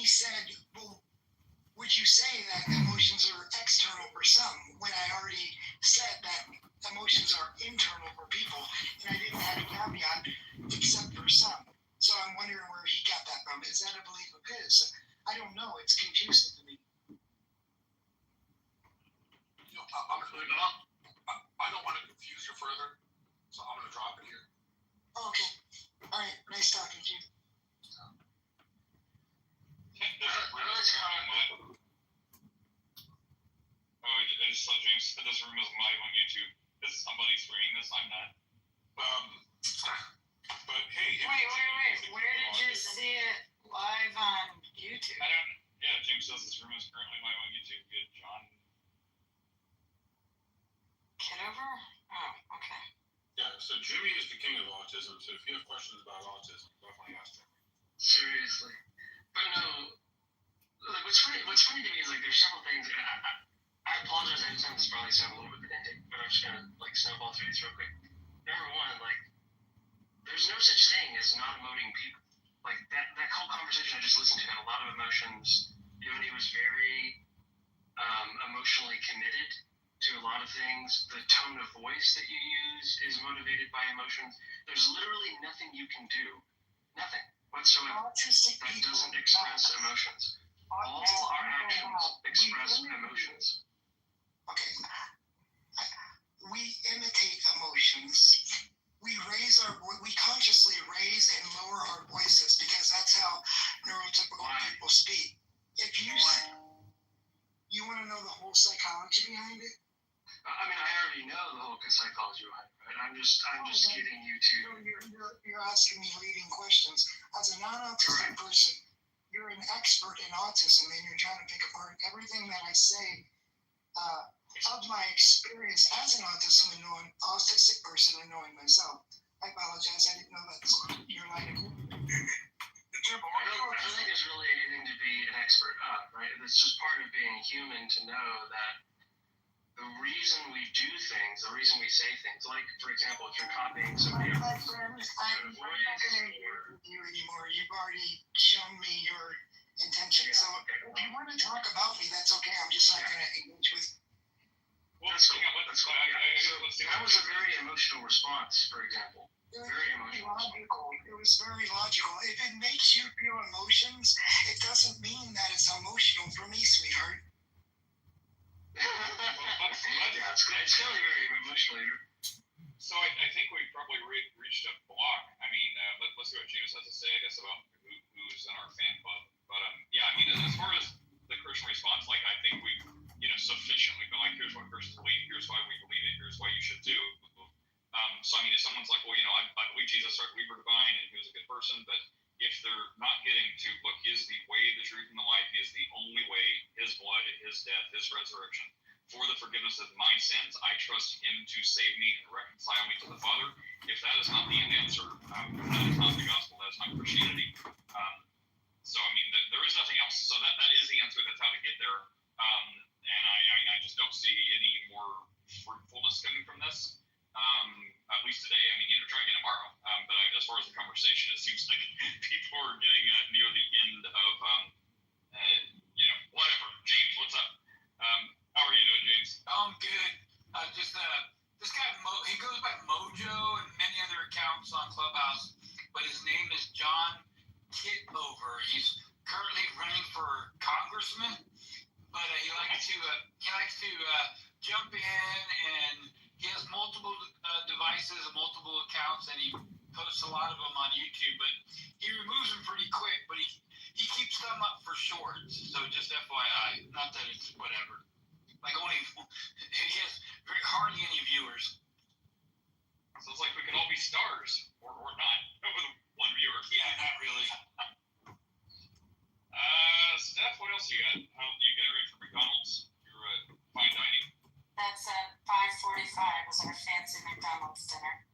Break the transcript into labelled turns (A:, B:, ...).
A: said, well, would you say that emotions are external for some when I already said that emotions are internal for people, and I didn't add a caveat except for some. So I'm wondering where he got that from. Is that a belief of his? I don't know. It's confusing to me.
B: I don't want to confuse you further, so I'm going to drop it here.
A: Okay. All right. Nice talking to you.
C: I just saw James said this room is live on YouTube. Is somebody streaming this? I'm not.
B: But hey.
D: Wait. Where did you see it live on YouTube?
C: I don't. Yeah, James says this room is currently live on YouTube. Good, John.
D: Kitover? Oh, okay.
B: Yeah, so Jimmy is the king of autism, so if you have questions about autism, definitely ask him.
E: Seriously. But no, like, what's funny to me is, like, there's several things. I apologize, I understand this probably sound a little bit pedantic, but I'm just gonna, like, snowball through these real quick. Number one, like, there's no such thing as not emoting people. Like, that whole conversation I just listened to had a lot of emotions. Yoni was very emotionally committed to a lot of things. The tone of voice that you use is motivated by emotions. There's literally nothing you can do, nothing whatsoever, that doesn't express emotions. All our actions express emotions.
A: Okay. We imitate emotions. We consciously raise and lower our voices because that's how neurotypical people speak. If you want to know the whole psychology behind it?
E: I mean, I already know the whole psychology behind it, right? I'm just getting you to.
A: You're asking me leading questions. As a non-autistic person, you're an expert in autism, and you're trying to pick apart everything that I say of my experience as an autistic person and knowing myself. I apologize. I didn't know that's your line of.
E: I don't think there's really anything to be an expert of, right? It's just part of being human to know that the reason we do things, the reason we say things, like, for example, if you're copying somebody else.
A: My friend, I'm not going to engage with you anymore. You've already shown me your intention. So if you want to talk about me, that's okay. I'm just not going to engage with you.
C: Well, that's cool.
E: That was a very emotional response, for example. Very emotional.
A: It was very logical. If it makes you feel emotions, it doesn't mean that it's emotional for me, sweetheart.
E: It's clearly very emotional.
C: So I think we probably reached a block. I mean, let's see what James has to say, I guess, about who's in our fan club. But yeah, I mean, as far as the Christian response, like, I think we've sufficiently been like, here's what Christians believe, here's why we believe it, here's what you should do. So I mean, if someone's like, well, I believe Jesus, I believe we're divine, and he was a good person, but if they're not getting to, look, he is the way, the truth, and the life, he is the only way, his blood, his death, his resurrection, for the forgiveness of my sins, I trust him to save me and reconcile me to the Father. If that is not the answer, that is not the gospel, that is not Christianity. So I mean, there is nothing else. So that is the answer. That's how to get there. And I just don't see any more fruitfulness coming from this. At least today. I mean, try again tomorrow. But as far as the conversation, it seems like people are getting near the end of, whatever. James, what's up? How are you doing, James?
F: I'm good. Just this guy, he goes by Mojo and many other accounts on Clubhouse, but his name is John Kitover. He's currently running for congressman, but he likes to jump in, and he has multiple devices and multiple accounts, and he posts a lot of them on YouTube, but he removes them pretty quick, but he keeps them up for shorts, so just FYI, not that it's whatever. Like, he has hardly any viewers.
C: Sounds like we can all be stars, or not, with one viewer.
F: Yeah, not really.
C: Steph, what else you got? How do you get ready for McDonald's? Your fine dining?
D: That's at 5:45 was our fancy McDonald's dinner.